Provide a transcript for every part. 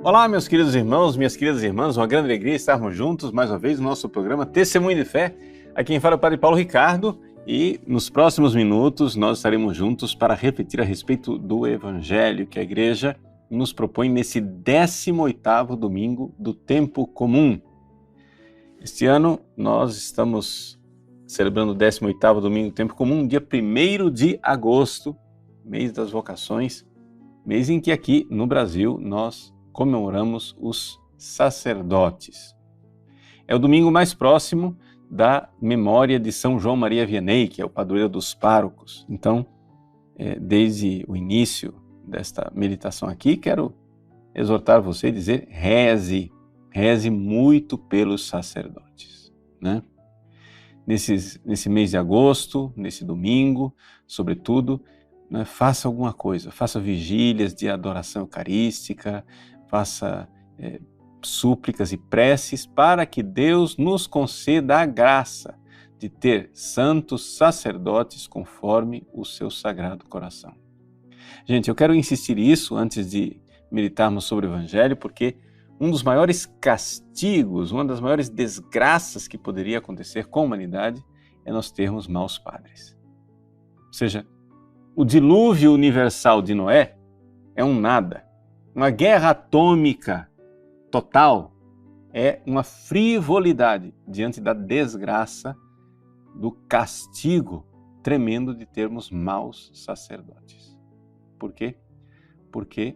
Olá, meus queridos irmãos, minhas queridas irmãs, uma grande alegria estarmos juntos mais uma vez no nosso programa Testemunho de Fé. Aqui quem fala é o Padre Paulo Ricardo e nos próximos minutos nós estaremos juntos para refletir a respeito do Evangelho que a Igreja nos propõe nesse 18º domingo do Tempo Comum. Este ano nós estamos celebrando o 18º domingo do Tempo Comum, dia 1º de agosto, mês das vocações, mês em que aqui no Brasil nós comemoramos os sacerdotes. É o domingo mais próximo da memória de São João Maria Vianney, que é o padroeiro dos párocos. Então, desde o início desta meditação aqui, quero exortar você a dizer: reze muito pelos sacerdotes, né? Nesse mês de agosto, nesse domingo, sobretudo, né, faça alguma coisa, faça vigílias de adoração eucarística, faça súplicas e preces para que Deus nos conceda a graça de ter santos sacerdotes conforme o seu sagrado coração. Gente, eu quero insistir isso antes de meditarmos sobre o Evangelho, porque um dos maiores castigos, uma das maiores desgraças que poderia acontecer com a humanidade é nós termos maus padres. Ou seja, o dilúvio universal de Noé é um nada. Uma guerra atômica total é uma frivolidade diante da desgraça, do castigo tremendo de termos maus sacerdotes. Por quê? Porque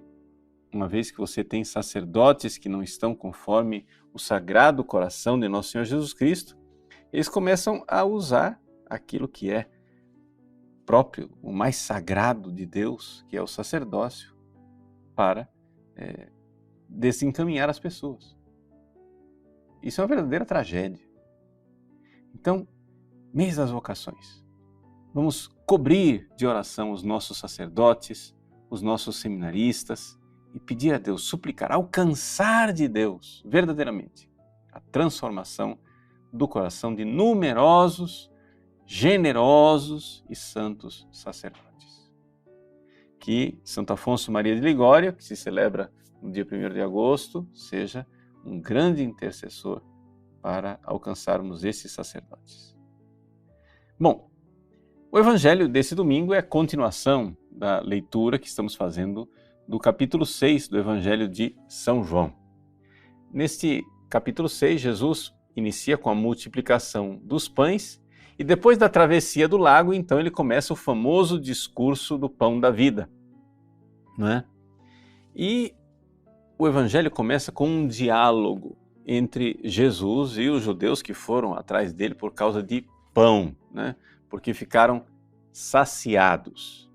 uma vez que você tem sacerdotes que não estão conforme o sagrado coração de Nosso Senhor Jesus Cristo, eles começam a usar aquilo que é próprio, o mais sagrado de Deus, que é o sacerdócio, para desencaminhar as pessoas. Isso é uma verdadeira tragédia. Então, mês das vocações, vamos cobrir de oração os nossos sacerdotes, os nossos seminaristas e pedir a Deus, suplicar, alcançar de Deus verdadeiramente a transformação do coração de numerosos, generosos e santos sacerdotes. Que Santo Afonso Maria de Ligório, que se celebra no dia 1º de agosto, seja um grande intercessor para alcançarmos esses sacerdotes. Bom, o Evangelho desse domingo é a continuação da leitura que estamos fazendo do capítulo 6 do Evangelho de São João. Neste capítulo 6, Jesus inicia com a multiplicação dos pães e depois da travessia do lago, então ele começa o famoso discurso do pão da vida, não é? E o Evangelho começa com um diálogo entre Jesus e os judeus que foram atrás dele por causa de pão, né? Porque ficaram saciados.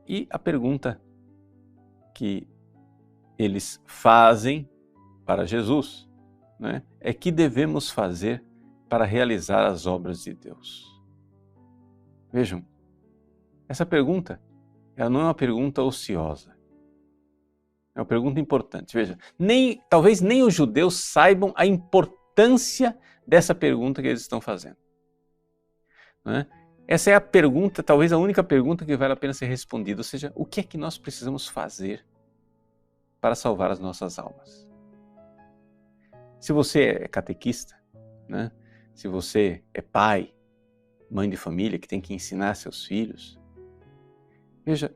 E a pergunta que eles fazem para Jesus, né, é: que devemos fazer para realizar as obras de Deus? Vejam, essa pergunta, ela não é uma pergunta ociosa. É uma pergunta importante. Veja, talvez nem os judeus saibam a importância dessa pergunta que eles estão fazendo, né? Essa é a pergunta, talvez a única pergunta que vale a pena ser respondida, ou seja, o que é que nós precisamos fazer para salvar as nossas almas? Se você é catequista, né? Se você é pai, mãe de família que tem que ensinar seus filhos, veja,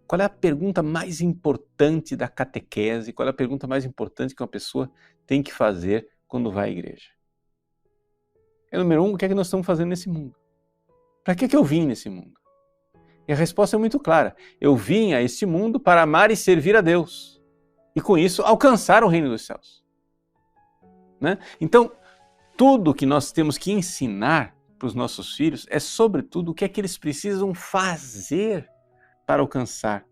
qual é a pergunta mais importante da catequese? Qual é a pergunta mais importante que uma pessoa tem que fazer quando vai à igreja? Número 1, o que é que nós estamos fazendo nesse mundo? Para que eu vim nesse mundo? E a resposta é muito clara. Eu vim a este mundo para amar e servir a Deus. E com isso alcançar o reino dos céus, né? Então, tudo que nós temos que ensinar para os nossos filhos é, sobretudo, o que é que eles precisam fazer para alcançar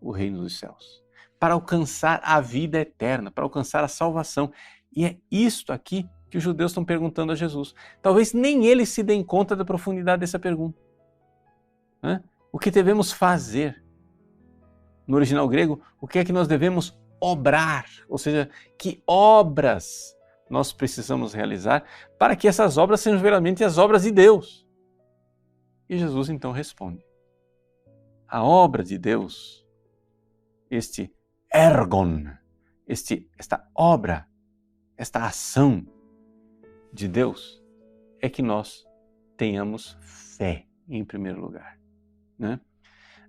o reino dos céus, para alcançar a vida eterna, para alcançar a salvação. E é isto aqui que os judeus estão perguntando a Jesus. Talvez nem eles se deem conta da profundidade dessa pergunta, né? O que devemos fazer? No original grego, o que é que nós devemos obrar? Ou seja, que obras nós precisamos realizar para que essas obras sejam verdadeiramente as obras de Deus? E Jesus então responde: a obra de Deus, este ergon, esta obra, esta ação de Deus, é que nós tenhamos fé em primeiro lugar, né?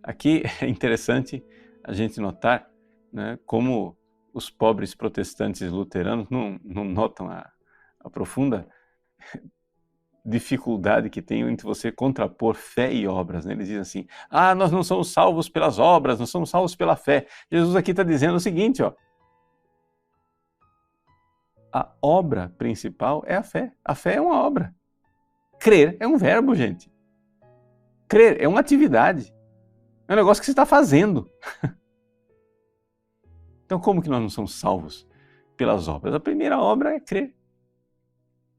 Aqui é interessante a gente notar, né, como os pobres protestantes luteranos não notam a profunda dificuldade que tem entre você contrapor fé e obras, né? Eles dizem assim, nós não somos salvos pelas obras, nós somos salvos pela fé. Jesus aqui está dizendo o seguinte, ó, a obra principal é a fé. A fé é uma obra. Crer é um verbo, gente. Crer é uma atividade. É um negócio que você está fazendo. Então, como que nós não somos salvos pelas obras? A primeira obra é crer.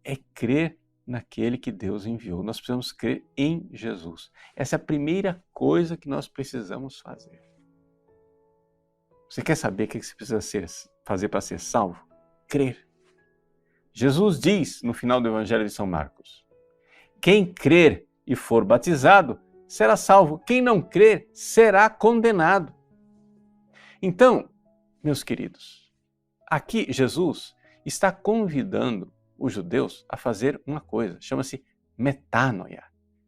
É crer naquele que Deus enviou. Nós precisamos crer em Jesus. Essa é a primeira coisa que nós precisamos fazer. Você quer saber o que você precisa fazer para ser salvo? Crer. Jesus diz no final do Evangelho de São Marcos, quem crer e for batizado será salvo. Quem não crer será condenado. Então, meus queridos, aqui Jesus está convidando os judeus a fazer uma coisa, chama-se metanoia,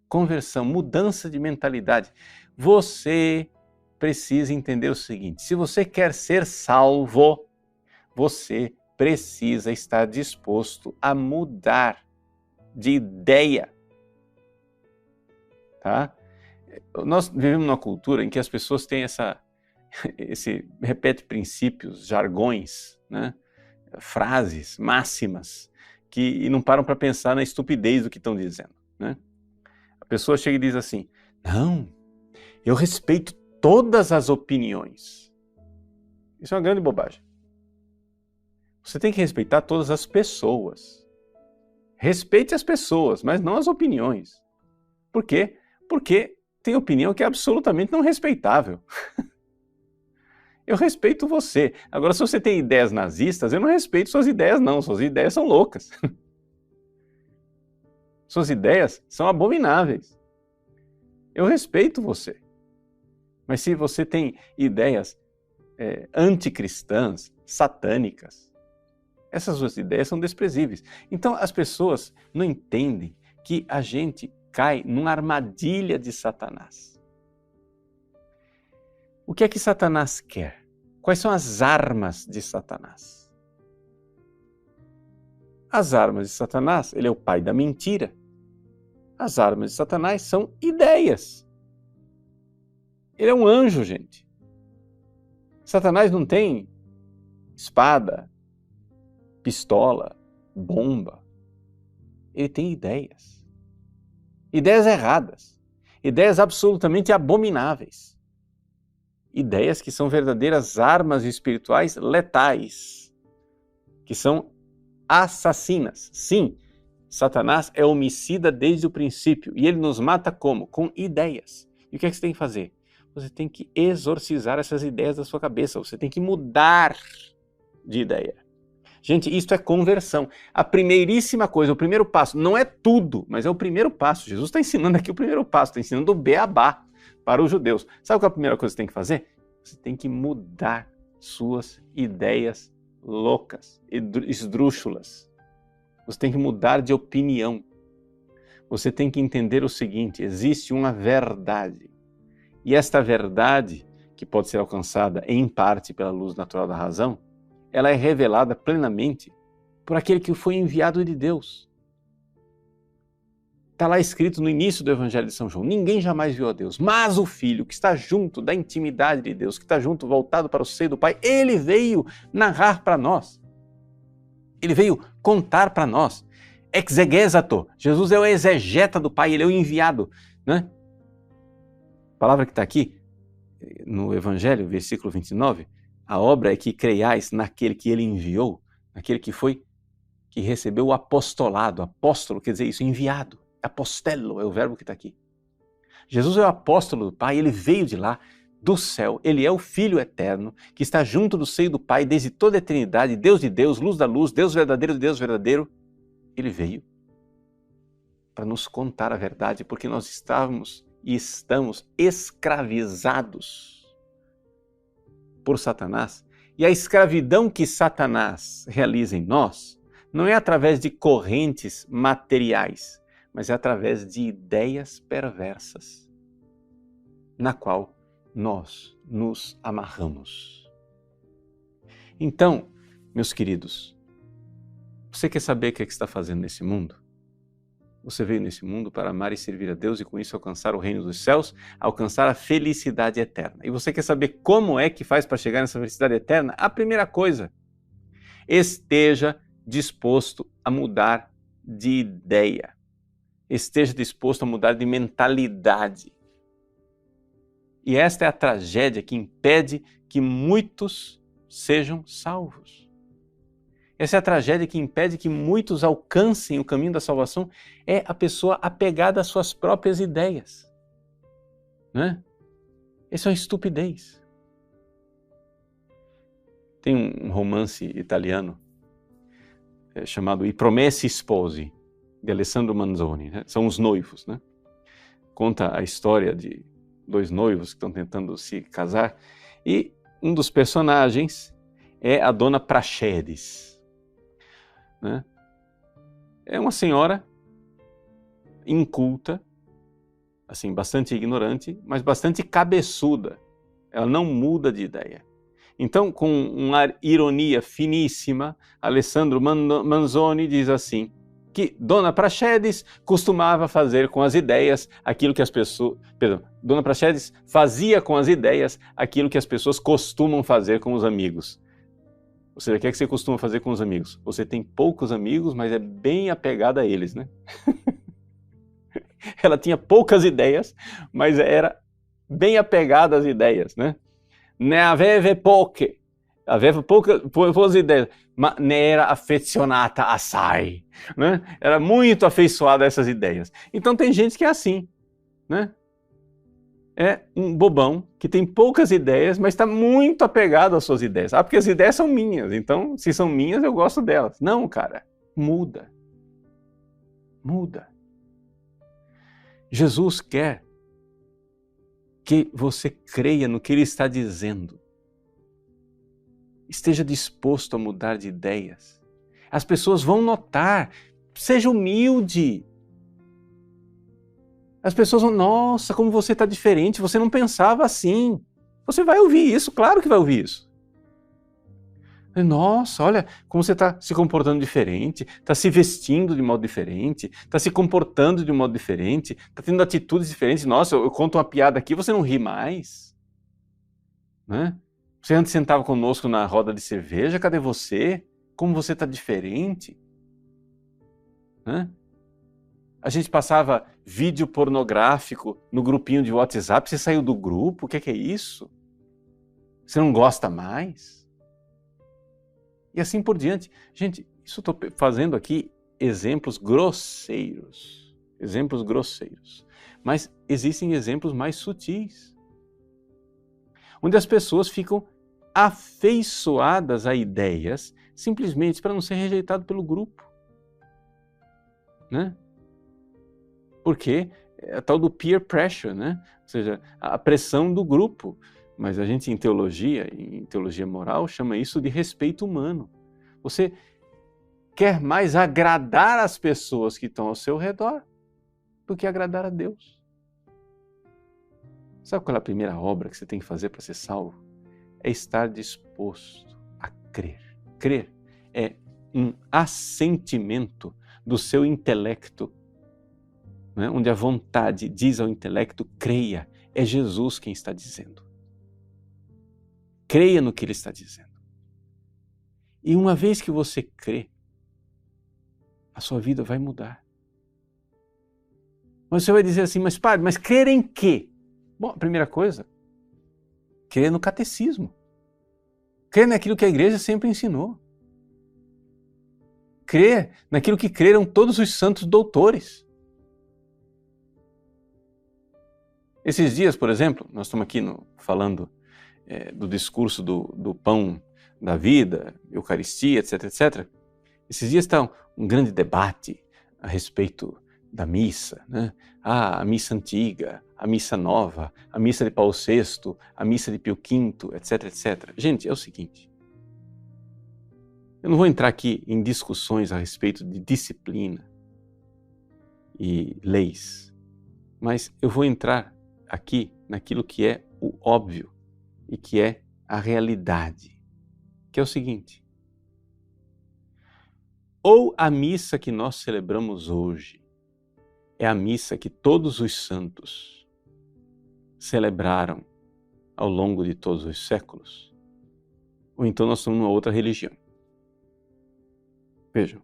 conversão, mudança de mentalidade. Você precisa entender o seguinte, se você quer ser salvo, você precisa estar disposto a mudar de ideia, tá? Nós vivemos numa cultura em que as pessoas têm repete princípios, jargões, né? Frases, máximas, e não param para pensar na estupidez do que estão dizendo, né? A pessoa chega e diz assim, não, eu respeito todas as opiniões. Isso é uma grande bobagem. Você tem que respeitar todas as pessoas. Respeite as pessoas, mas não as opiniões. Por quê? Porque tem opinião que é absolutamente não respeitável. Eu respeito você. Agora, se você tem ideias nazistas, eu não respeito suas ideias, não. Suas ideias são loucas. Suas ideias são abomináveis. Eu respeito você. Mas se você tem ideias anticristãs, satânicas, essas suas ideias são desprezíveis. Então, as pessoas não entendem que a gente cai numa armadilha de Satanás. O que é que Satanás quer? Quais são as armas de Satanás? As armas de Satanás, ele é o pai da mentira. As armas de Satanás são ideias. Ele é um anjo, gente. Satanás não tem espada, pistola, bomba. Ele tem ideias. Ideias erradas. Ideias absolutamente abomináveis. Ideias que são verdadeiras armas espirituais letais, que são assassinas. Sim, Satanás é homicida desde o princípio e ele nos mata como? Com ideias. E o que é que você tem que fazer? Você tem que exorcizar essas ideias da sua cabeça, você tem que mudar de ideia. Gente, isto é conversão. A primeiríssima coisa, o primeiro passo, não é tudo, mas é o primeiro passo. Jesus está ensinando aqui o primeiro passo, está ensinando o beabá para os judeus. Sabe qual é a primeira coisa que você tem que fazer? Você tem que mudar suas ideias loucas, esdrúxulas. Você tem que mudar de opinião. Você tem que entender o seguinte, existe uma verdade. E esta verdade, que pode ser alcançada em parte pela luz natural da razão, ela é revelada plenamente por aquele que foi enviado de Deus. Está lá escrito no início do Evangelho de São João, ninguém jamais viu a Deus, mas o Filho que está junto da intimidade de Deus, que está junto, voltado para o seio do Pai, ele veio narrar para nós. Ele veio contar para nós. Exegesato, Jesus é o exegeta do Pai, ele é o enviado, né? A palavra que está aqui no Evangelho, versículo 29, a obra é que creiais naquele que ele enviou, naquele que recebeu o apostolado. Apóstolo quer dizer isso, enviado. Apostelo é o verbo que está aqui. Jesus é o apóstolo do Pai, ele veio de lá, do céu, ele é o Filho eterno, que está junto do seio do Pai desde toda a eternidade, Deus de Deus, luz da luz, Deus verdadeiro de Deus verdadeiro. Ele veio para nos contar a verdade, porque nós estávamos e estamos escravizados por Satanás E a escravidão que Satanás realiza em nós não é através de correntes materiais, mas é através de ideias perversas, na qual nós nos amarramos. Então, meus queridos, você quer saber o que está fazendo nesse mundo? Você veio nesse mundo para amar e servir a Deus e com isso alcançar o reino dos céus, alcançar a felicidade eterna. E você quer saber como é que faz para chegar nessa felicidade eterna? A primeira coisa, esteja disposto a mudar de ideia. Esteja disposto a mudar de mentalidade. E esta é a tragédia que impede que muitos sejam salvos. Essa é a tragédia que impede que muitos alcancem o caminho da salvação, é a pessoa apegada às suas próprias ideias. Não é? Isso é uma estupidez. Tem um romance italiano chamado I Promessi Sposi, de Alessandro Manzoni. Né? São os noivos. Né? Conta a história de dois noivos que estão tentando se casar e um dos personagens é a dona Praxedes. Né? É uma senhora inculta, assim, bastante ignorante, mas bastante cabeçuda. Ela não muda de ideia. Então, com uma ironia finíssima, Alessandro Manzoni diz assim, que Dona Praxedes costumava fazer com as ideias aquilo que as pessoas... Perdão, Dona Praxedes fazia com as ideias aquilo que as pessoas costumam fazer com os amigos. Ou seja, o que é que você costuma fazer com os amigos? Você tem poucos amigos, mas é bem apegada a eles, né? Ela tinha poucas ideias, mas era bem apegada às ideias, né? Ne aveva poche, aveva poucas ideias, ma ne era affezionata assai, né? Era muito afeiçoada a essas ideias. Então tem gente que é assim, né? É um bobão que tem poucas ideias, mas está muito apegado às suas ideias. Ah, porque as ideias são minhas, então se são minhas eu gosto delas. Não, cara, muda. Muda. Jesus quer que você creia no que Ele está dizendo. Esteja disposto a mudar de ideias. As pessoas vão notar. Seja humilde. As pessoas vão, nossa, como você está diferente, você não pensava assim. Você vai ouvir isso, claro que vai ouvir isso. Nossa, olha como você está se comportando diferente, está se vestindo de modo diferente, está se comportando de modo diferente, está tendo atitudes diferentes. Nossa, eu conto uma piada aqui, você não ri mais. Né? Você antes sentava conosco na roda de cerveja, cadê você? Como você está diferente? Né? A gente passava vídeo pornográfico no grupinho de WhatsApp, você saiu do grupo, o que é isso? Você não gosta mais? E assim por diante. Gente, isso estou fazendo aqui exemplos grosseiros. Exemplos grosseiros. Mas existem exemplos mais sutis. Onde as pessoas ficam afeiçoadas a ideias simplesmente para não ser rejeitado pelo grupo. Né? Porque é a tal do peer pressure, né? Ou seja, a pressão do grupo. Mas a gente em teologia moral, chama isso de respeito humano. Você quer mais agradar as pessoas que estão ao seu redor do que agradar a Deus. Sabe qual é a primeira obra que você tem que fazer para ser salvo? É estar disposto a crer. Crer é um assentimento do seu intelecto, né? Onde a vontade diz ao intelecto, creia, é Jesus quem está dizendo. Creia no que Ele está dizendo. E uma vez que você crê, a sua vida vai mudar. Mas você vai dizer assim, mas padre, mas crer em quê? Bom, a primeira coisa, crer no catecismo. Crer naquilo que a igreja sempre ensinou. Crer naquilo que creram todos os santos doutores. Esses dias, por exemplo, nós estamos aqui falando do discurso do pão da vida, Eucaristia, etc, etc. Esses dias está um grande debate a respeito da missa, né? A missa antiga, a missa nova, a missa de Paulo VI, a missa de Pio V, etc, etc. Gente, é o seguinte, Eu não vou entrar aqui em discussões a respeito de disciplina e leis, mas eu vou entrar aqui naquilo que é o óbvio e que é a realidade, que é o seguinte: ou a missa que nós celebramos hoje é a missa que todos os santos celebraram ao longo de todos os séculos, ou então nós somos uma outra religião. Vejam,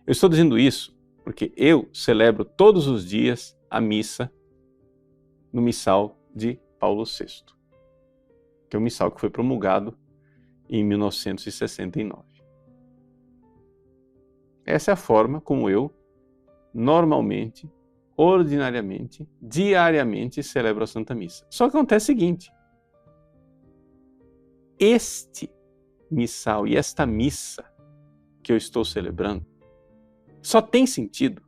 eu estou dizendo isso porque eu celebro todos os dias a missa no missal de Paulo VI, que é o missal que foi promulgado em 1969. Essa é a forma como eu, normalmente, ordinariamente, diariamente celebro a Santa Missa. Só que acontece o seguinte: este missal e esta missa que eu estou celebrando só tem sentido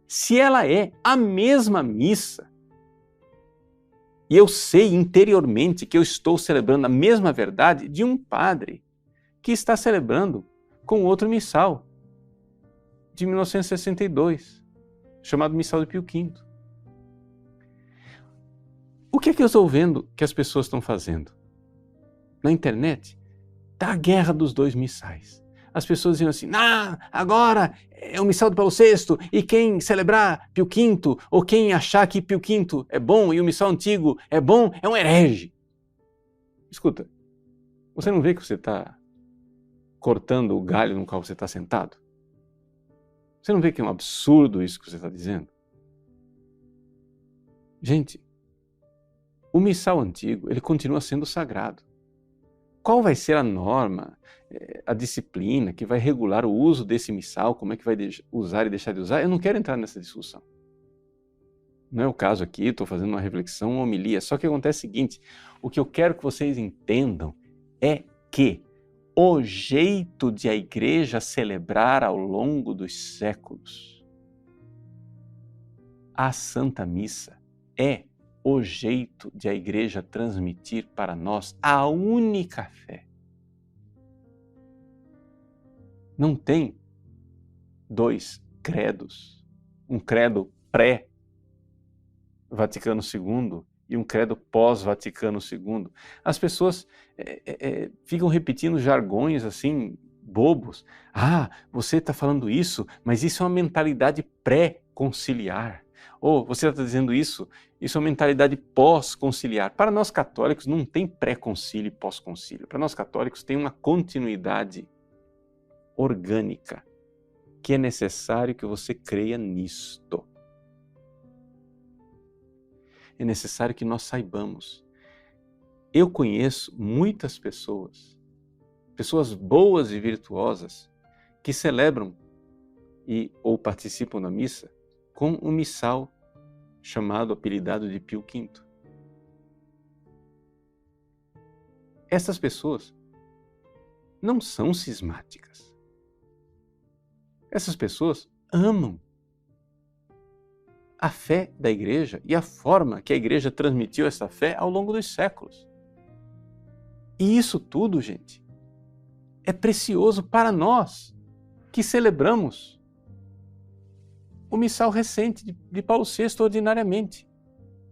se ela é a mesma missa e eu sei interiormente que eu estou celebrando a mesma verdade de um padre que está celebrando com outro missal de 1962, chamado Missal de Pio V. O que é que eu estou vendo que as pessoas estão fazendo? Na internet, está a guerra dos dois missais. As pessoas dizem assim: agora é o missal de Paulo VI e quem celebrar Pio V ou quem achar que Pio V é bom e o missal antigo é bom é um herege. Escuta, você não vê que você está cortando o galho no qual você está sentado? Você não vê que é um absurdo isso que você está dizendo? Gente, o missal antigo, ele continua sendo sagrado. Qual vai ser a norma, a disciplina que vai regular o uso desse missal, como é que vai usar e deixar de usar? Eu não quero entrar nessa discussão. Não é o caso aqui, estou fazendo uma reflexão, uma homilia. Só que acontece o seguinte: o que eu quero que vocês entendam é que o jeito de a igreja celebrar ao longo dos séculos a Santa Missa é o jeito de a igreja transmitir para nós a única fé. Não tem dois credos, um credo pré-Vaticano II e um credo pós-Vaticano II. As pessoas ficam repetindo jargões assim, bobos. Você está falando isso, mas isso é uma mentalidade pré-conciliar. Ou você está dizendo isso é uma mentalidade pós-conciliar. Para nós católicos não tem pré-concílio e pós-concílio. Para nós católicos tem uma continuidade orgânica, que é necessário que você creia nisto. É necessário que nós saibamos. Eu conheço muitas pessoas boas e virtuosas, que celebram ou participam da missa com um missal chamado, apelidado de Pio V. Essas pessoas não são cismáticas. Essas pessoas amam a fé da igreja e a forma que a igreja transmitiu essa fé ao longo dos séculos. E isso tudo, gente, é precioso para nós que celebramos o missal recente de Paulo VI ordinariamente.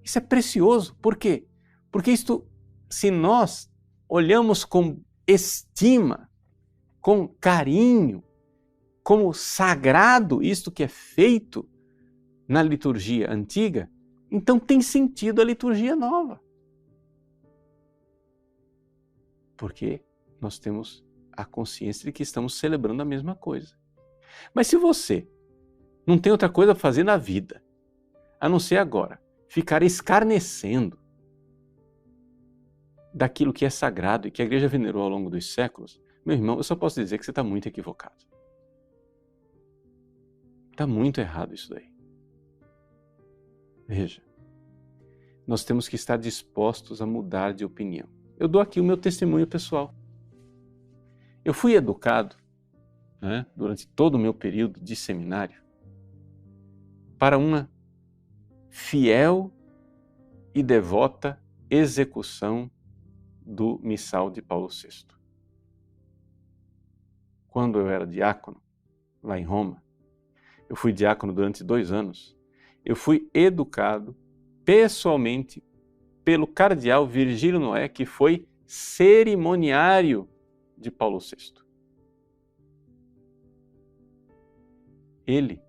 Isso é precioso. Por quê? Porque isto, se nós olhamos com estima, com carinho, como sagrado isto que é feito na liturgia antiga, então tem sentido a liturgia nova. Porque nós temos a consciência de que estamos celebrando a mesma coisa. Mas se você não tem outra coisa a fazer na vida, a não ser agora ficar escarnecendo daquilo que é sagrado e que a igreja venerou ao longo dos séculos, meu irmão, eu só posso dizer que você está muito equivocado. Está muito errado isso daí. Veja, nós temos que estar dispostos a mudar de opinião. Eu dou aqui o meu testemunho pessoal. Eu fui educado, durante todo o meu período de seminário, para uma fiel e devota execução do missal de Paulo VI. quando eu era diácono, lá em Roma, eu fui diácono durante 2 anos, eu fui educado pessoalmente pelo cardeal Virgílio Noé, que foi cerimoniário de Paulo VI. Ele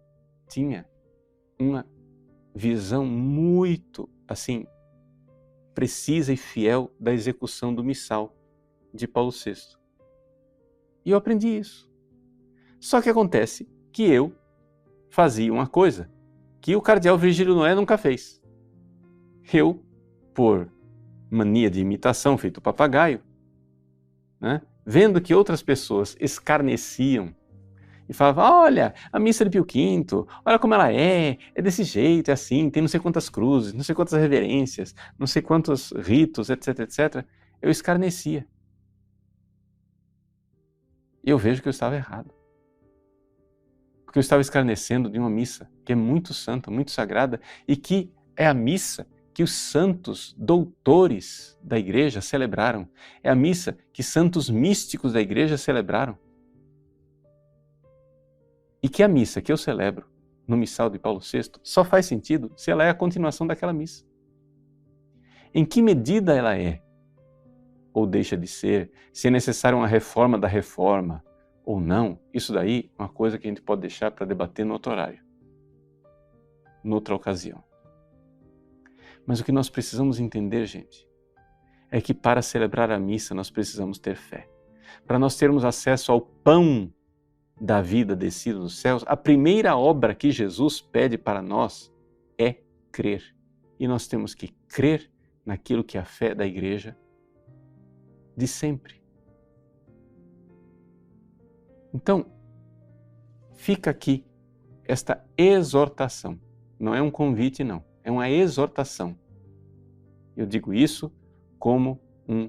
tinha uma visão muito, precisa e fiel da execução do missal de Paulo VI. E eu aprendi isso. Só que acontece que eu fazia uma coisa que o cardeal Virgílio Noé nunca fez. Eu, por mania de imitação, feito papagaio, vendo que outras pessoas escarneciam e falavam, olha, a missa de Pio V, olha como ela é desse jeito, é assim, tem não sei quantas cruzes, não sei quantas reverências, não sei quantos ritos, etc, etc. Eu escarnecia. E eu vejo que eu estava errado. Porque eu estava escarnecendo de uma missa que é muito santa, muito sagrada, e que é a missa que os santos doutores da igreja celebraram. É a missa que santos místicos da igreja celebraram. E que a missa que eu celebro no missal de Paulo VI só faz sentido se ela é a continuação daquela missa. Em que medida ela é ou deixa de ser, se é necessária uma reforma da reforma ou não, isso daí é uma coisa que a gente pode deixar para debater no outro horário, noutra ocasião. Mas o que nós precisamos entender, gente, é que para celebrar a missa nós precisamos ter fé. Para nós termos acesso ao pão da vida descido dos céus, a primeira obra que Jesus pede para nós é crer. E nós temos que crer naquilo que é a fé da igreja de sempre. Então, fica aqui esta exortação. Não é um convite, não. É uma exortação. Eu digo isso como um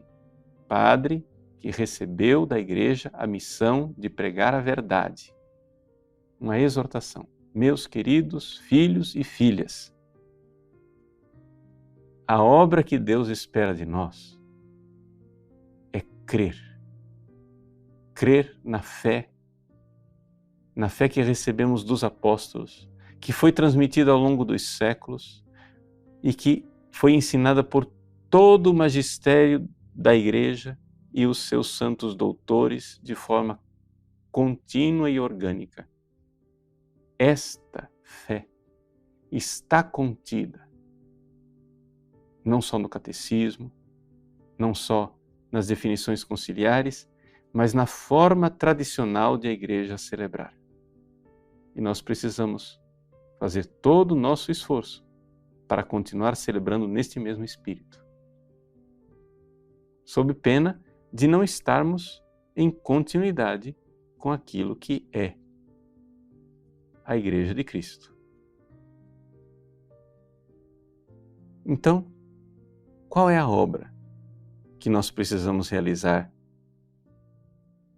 padre que recebeu da igreja a missão de pregar a verdade. Uma exortação. Meus queridos filhos e filhas, a obra que Deus espera de nós é crer. Crer na fé que recebemos dos apóstolos, que foi transmitida ao longo dos séculos e que foi ensinada por todo o magistério da igreja e os seus santos doutores de forma contínua e orgânica. Esta fé está contida não só no catecismo, não só nas definições conciliares, mas na forma tradicional de a igreja celebrar. E nós precisamos fazer todo o nosso esforço para continuar celebrando neste mesmo espírito, sob pena de não estarmos em continuidade com aquilo que é a Igreja de Cristo. Então, qual é a obra que nós precisamos realizar?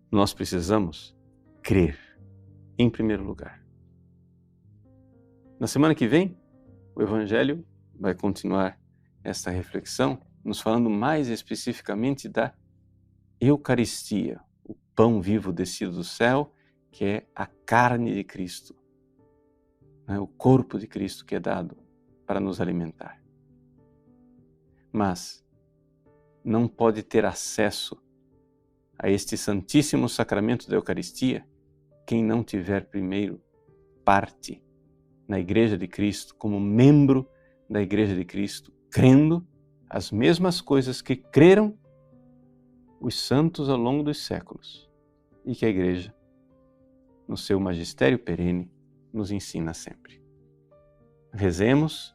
Nós precisamos crer, em primeiro lugar. Na semana que vem, o Evangelho vai continuar esta reflexão, nos falando mais especificamente da Eucaristia, o pão vivo descido do céu, que é a carne de Cristo, o corpo de Cristo que é dado para nos alimentar. Mas não pode ter acesso a este santíssimo sacramento da Eucaristia quem não tiver primeiro parte na Igreja de Cristo, como membro da Igreja de Cristo, crendo as mesmas coisas que creram os santos ao longo dos séculos e que a Igreja, no seu magistério perene, nos ensina sempre. Rezemos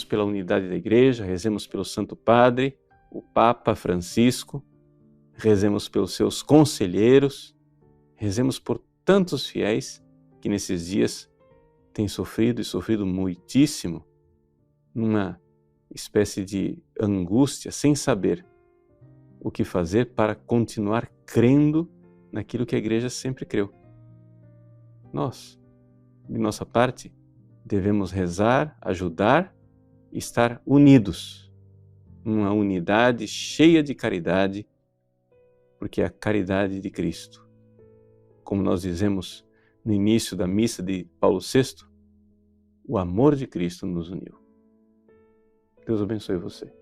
pela unidade da Igreja, rezemos pelo Santo Padre, o Papa Francisco, rezemos pelos seus conselheiros, rezemos por tantos fiéis que nesses dias têm sofrido e sofrido muitíssimo, numa espécie de angústia, sem saber o que fazer para continuar crendo naquilo que a Igreja sempre creu. Nós, de nossa parte, devemos rezar, ajudar e estar unidos, numa unidade cheia de caridade, porque é a caridade de Cristo como nós dizemos no início da missa de Paulo VI, o amor de Cristo nos uniu. Deus abençoe você.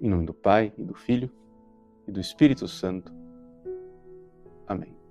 Em nome do Pai, e do Filho, e do Espírito Santo. Amém.